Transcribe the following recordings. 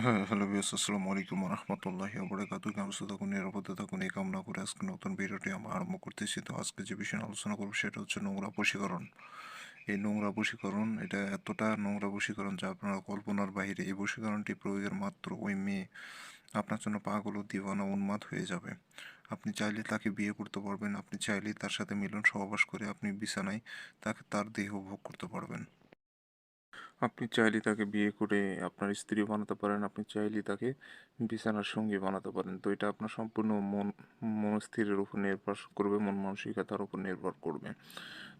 হ্যাঁ, hello viewers, আসসালামু আলাইকুম ওয়া রাহমাতুল্লাহি ওয়া বারাকাতুহু। কেমন আছো? থাকুন, নিরাপদে থাকুন এই কামনা করে আজকে নতুন ভিডিওটি আমরা আরম্ভ করতেছি। তো আজকে যে বিষয়ে আলোচনা করবো সেটা হচ্ছে নোংরা বশীকরণ। এই নোংরা বশীকরণ, এটা এতটা নোংরা বশীকরণ যা আপনার কল্পনার বাইরে। এই বশীকরণটি প্রয়োগের মাত্র ওই মেয়ে আপনার জন্য পাগল ও দিওয়ানা উন্মাদ হয়ে যাবে। আপনি চাইলে তাকে বিয়ে করতে পারবেন, আপনি চাইলেই তার সাথে মিলন সহবাস করে আপনি বিছানায় তার দেহ ভোগ করতে পারবেন। আপনি চাইলে তাকে বিয়ে করে আপনার স্ত্রী বানাতে পারেন, আপনি চাইলে তাকে বিছানার সঙ্গী বানাতে পারেন। তো এটা আপনার সম্পূর্ণ মনস্থিরের উপর নির্ভর করবে, মন মানসিকতার উপর নির্ভর করবে।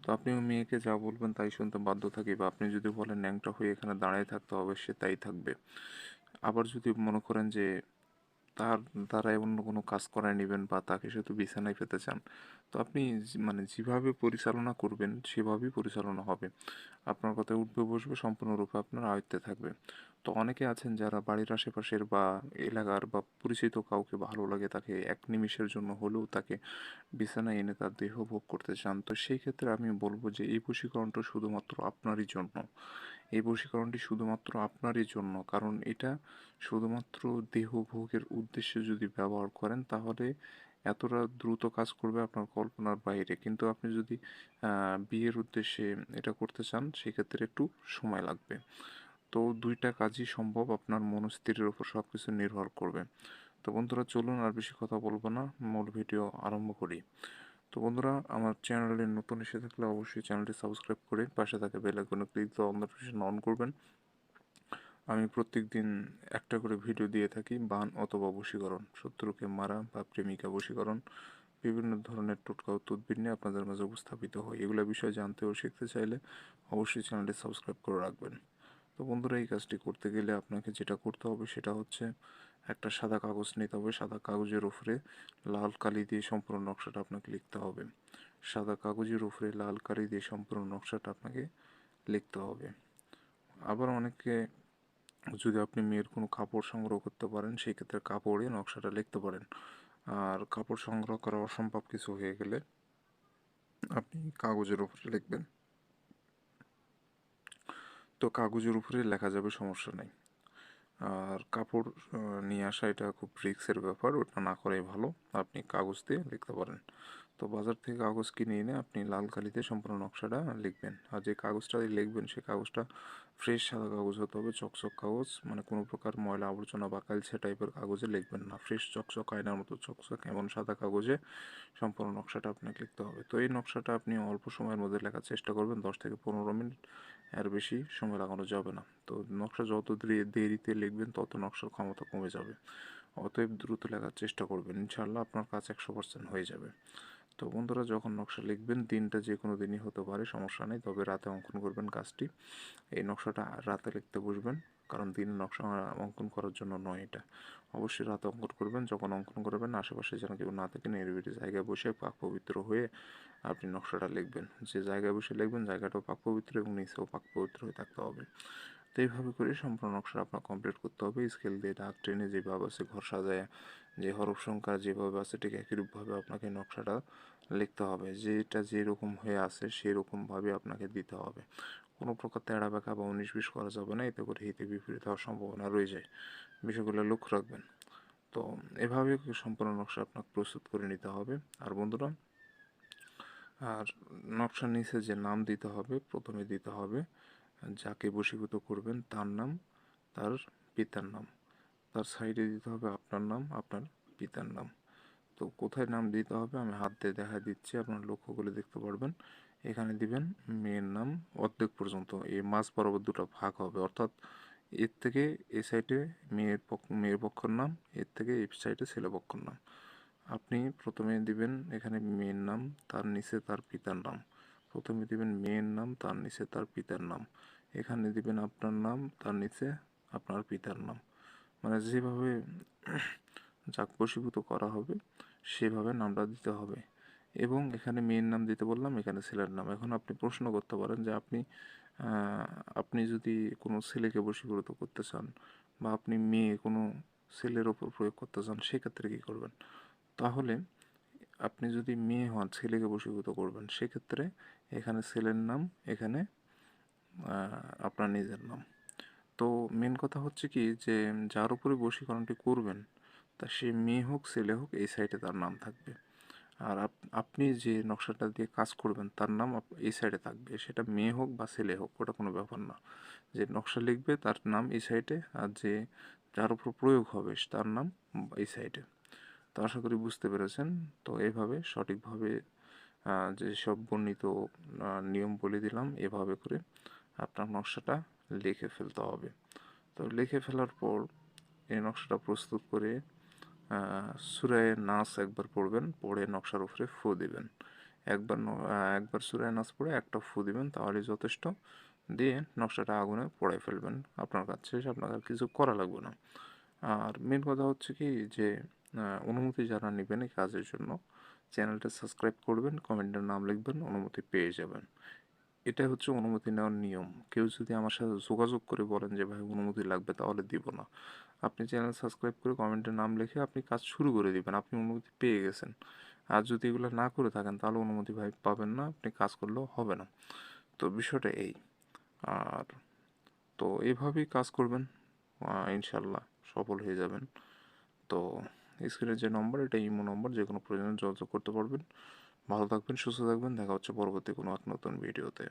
তো আপনি ওই মেয়েকে যা বলবেন তাই শুনতে বাধ্য থাকি, বা আপনি যদি বলেন ন্যাংটা হয়ে এখানে দাঁড়িয়ে থাকতে হবে, সে তাই থাকবে। আবার যদি মনে করেন যে তার দ্বারাই অন্য কোনো কাজ করায় নেবেন বা তাকে শুধু বিছানায় পেতে চান, তো আপনি মানে যেভাবে পরিচালনা করবেন সেভাবেই পরিচালনা হবে। আপনার কথায় উঠবে বসবে সম্পূর্ণরূপে আপনার আয়ত্তে থাকবে। তো অনেকে আছেন যারা বাড়ির আশেপাশের বা এলাকার বা পরিচিত কাউকে ভালো লাগে, তাকে এক নিমিষের জন্য হলেও তাকে বিছানায় এনে তার দেহ ভোগ করতে চান। তো সেই ক্ষেত্রে আমি বলবো যে এই বশীকরণটা শুধুমাত্র আপনারই জন্য। এই বশীকরণটি শুধুমাত্র আপনারই জন্য, কারণ এটা শুধুমাত্র দেহ ভোগের উদ্দেশ্যে যদি ব্যবহার করেন তাহলে এতটা দ্রুত কাজ করবে আপনার কল্পনার বাইরে। কিন্তু আপনি যদি বিয়ের উদ্দেশ্যে এটা করতে চান সেক্ষেত্রে একটু সময় লাগবে। তো দুইটা কাজই সম্ভব, আপনার মনস্থিরের উপর সব কিছু নির্ভর করবে। তো বন্ধুরা, চলুন আর বেশি কথা বলবো না, মূল ভিডিও আরম্ভ করি। তো বন্ধুরা, আমার চ্যানেলে নতুন এসে থাকলে অবশ্যই চ্যানেলটি সাবস্ক্রাইব করে পাশে থাকা বেল আইকনে ক্লিক দিয়ে অল নোটিফিকেশন অন করবেন। আমি প্রত্যেকদিন একটা করে ভিডিও দিয়ে থাকি বান অথবা বশীকরণ, শত্রুকে মারা বা প্রেমিকা বশীকরণ, বিভিন্ন ধরনের টোটকা ও তদবির নিয়ে আপনাদের মাঝে উপস্থাপিত হয়। এগুলো বিষয়ে জানতে ও শিখতে চাইলে অবশ্যই চ্যানেলটি সাবস্ক্রাইব করে রাখবেন। তো বন্ধুরা, এই কাজটি করতে গেলে আপনাকে যেটা করতে হবে সেটা হচ্ছে একটা সাদা কাগজ নিতে হবে। সাদা কাগজের উপরে লাল কালি দিয়ে সম্পূর্ণ নকশাটা আপনাকে লিখতে হবে। সাদা কাগজের উপরে লাল কালি দিয়ে সম্পূর্ণ নকশাটা আপনাকে লিখতে হবে। আবার অনেকে, যদি আপনি মেয়ের কোনো কাপড় সংগ্রহ করতে পারেন সেই ক্ষেত্রে কাপড়ে নকশাটা লিখতে পারেন। আর কাপড় সংগ্রহ করা অসম্ভব কিছু হয়ে গেলে আপনি কাগজের উপরে লিখবেন। তো কাগজের উপরে লেখা যাবে, সমস্যা নেই। আর কাপড় নিয়ে আসা এটা খুব রিস্কের ব্যাপার, ওটা না করাই ভালো। আপনি কাগজ দিয়ে লিখতে পারেন। তো বাজার থেকে কাগজ কিনে এনে আপনি লাল কালিতে সম্পূর্ণ নকশাটা লিখবেন। আর যে কাগজটা দিয়ে লিখবেন সেই কাগজটা ফ্রেশ সাদা কাগজ হতে হবে, চকচক কাগজ, মানে কোনো প্রকার ময়লা আবর্জনা বা কালচে টাইপের কাগজে লিখবেন না। ফ্রেশ চকচক আয়নার মতো চকচক এমন সাদা কাগজে সম্পূর্ণ নকশাটা আপনাকে লিখতে হবে। তো এই নকশাটা আপনি অল্প সময়ের মধ্যে লেখার চেষ্টা করবেন, 10 থেকে 15 মিনিট, এর বেশি সময় লাগানো যাবে না। তো নকশা যত দেরিতে লিখবেন তত নকশার ক্ষমতা কমে যাবে। অতএব দ্রুত লেখার চেষ্টা করবেন, ইনশাআল্লাহ আপনার কাজ 100% হয়ে যাবে। তো বন্ধুরা, যখন নকশা লিখবেন, দিনটা যে কোনো দিনই হতে পারে, সমস্যা নেই, তবে রাতে অঙ্কন করবেন কাজটি। এই নকশাটা রাতে লিখতে বসবেন, কারণ দিনে নকশা অঙ্কন করার জন্য নয় এটা। অবশ্যই রাতে অঙ্কন করবেন। যখন অঙ্কন করবেন আশেপাশে যেন কেউ না থাকে, নিরিবিলি জায়গায় বসে পাক পবিত্র হয়ে আপনি নকশাটা লিখবেন। যে জায়গায় বসে লিখবেন জায়গাটাও পাক পবিত্র এবং নিচেও পাক পবিত্র হয়ে থাকতে হবে। তো এইভাবে করে সম্পূর্ণ নকশা আপনার কমপ্লিট করতে হবে। স্কেল দিয়ে দাগ টেনে যেভাবে আছে ঘর সাজায়, যে হরফ সংখ্যা যেভাবে আছে ঠিক একইরূপভাবে আপনাকে নকশাটা লিখতে হবে। যেটা যেরকম হয়ে আছে সেরকমভাবে আপনাকে দিতে হবে। কোনো প্রকার তেড়া বেঁকা বা 19-20 করা যাবে না, এতে করে হিতে বিপরীত হওয়ার সম্ভাবনা রয়ে যায়। বিষয়গুলো লক্ষ্য রাখবেন। তো এভাবে সম্পূর্ণ নকশা আপনাকে প্রস্তুত করে নিতে হবে। আর বন্ধুরা, আর নকশার নিচে যে নাম দিতে হবে, প্রথমে দিতে হবে যাকে বশীভূত করবেন তার নাম, তার পিতার নাম। তার সাইডে দিতে হবে আপনার নাম, আপনার পিতার নাম। তো কোথায় নাম দিতে হবে আমি হাত দিয়ে দেখা দিচ্ছি, আপনার লক্ষ্য করে দেখতে পারবেন। এখানে দিবেন মেয়ের নাম অর্ধেক পর্যন্ত, এই মাঝ বরাবর দুটো ভাগ হবে, অর্থাৎ এর থেকে এ সাইডে মেয়ের পক্ষের নাম, এর থেকে এই সাইডে ছেলে পক্ষের নাম। আপনি প্রথমে দিবেন এখানে মেয়ের নাম, তার নিচে তার পিতার নাম। প্রথমে দিবেন মেয়ের নাম, তার নিচে তার পিতার নাম। এখানে দিবেন আপনার নাম, তার নিচে আপনার পিতার নাম। মানে যেভাবে যাক বশীভূত করা হবে সেভাবে নামটা দিতে হবে। এবং এখানে মেয়ের নাম দিতে বললাম, এখানে ছেলের নাম। এখন আপনি প্রশ্ন করতে পারেন যে আপনি যদি কোনো ছেলেকে বশীভূত করতে চান বা আপনি মেয়ে কোনো ছেলের ওপর প্রয়োগ করতে চান সেক্ষেত্রে কী করবেন? তাহলে আপনি যদি মেয়ে হন, ছেলেকে বশীভূত করবেন, সেক্ষেত্রে এখানে ছেলের নাম, এখানে আপনার নিজের নাম। তো মেন কথা হচ্ছে কি যে যার উপরে বশীকরণটি করবেন তা সে মেয়ে হোক ছেলে হোক এই সাইডে তার নাম থাকবে। আর আপনি যে নকশাটা দিয়ে কাজ করবেন তার নাম এই সাইডে থাকবে, সেটা মেয়ে হোক বা ছেলে হোক ওটা কোনো ব্যাপার না। যে নকশা লিখবে তার নাম এই সাইডে, আর যে যার উপর প্রয়োগ হবে তার নাম এই সাইডে। তো আশা করি বুঝতে পেরেছেন। তো এইভাবে সঠিকভাবে যেসব বর্ণিত নিয়ম বলে দিলাম এভাবে করে আপনার নকশাটা লিখে ফেলতে হবে। তো লিখে ফেলার পর এই নকশাটা প্রস্তুত করে সূরায়ে নাস একবার পড়বেন, পড়ে নকশার উপরে ফু দিবেন। একবার সূরায়ে নাস পড়ে একটা ফু দিবেন, তাহলেই যথেষ্ট। দিয়ে নকশাটা আগুনে পোড়ায় ফেলবেন, আপনার কাজ শেষ, আপনার আর কিছু করা লাগবে না। আর মেন কথা হচ্ছে কি যে অনুমতি যারা নেবেন এই কাজের জন্য চ্যানেলটা সাবস্ক্রাইব করবেন, কমেন্টের নাম লিখবেন, অনুমতি পেয়ে যাবেন। এটা হচ্ছে অনুমতি নেওয়ার নিয়ম। কেউ যদি আমার সাথে যোগাযোগ করে বলেন যে ভাই অনুমতি লাগবে, তাহলে দিব না। আপনি চ্যানেল সাবস্ক্রাইব করে কমেন্টে নাম লিখে আপনি কাজ শুরু করে দিবেন, আপনি অনুমতি পেয়ে গেছেন। আর যদি এগুলো না করে থাকেন তাহলে অনুমতি ভাই পাবেন না, আপনি কাজ করলেও হবে না। তো বিষয়টা এই। আর তো এইভাবেই কাজ করবেন, ইনশাল্লাহ সফল হয়ে যাবেন। তো স্ক্রিনের যে নম্বর, এটা ইমো নম্বর, যে কোনো প্রয়োজনে যোগাযোগ করতে পারবেন। ভালো থাকবেন, সুস্থ থাকবেন, দেখা হচ্ছে পরবর্তী কোনো এক নতুন ভিডিওতে।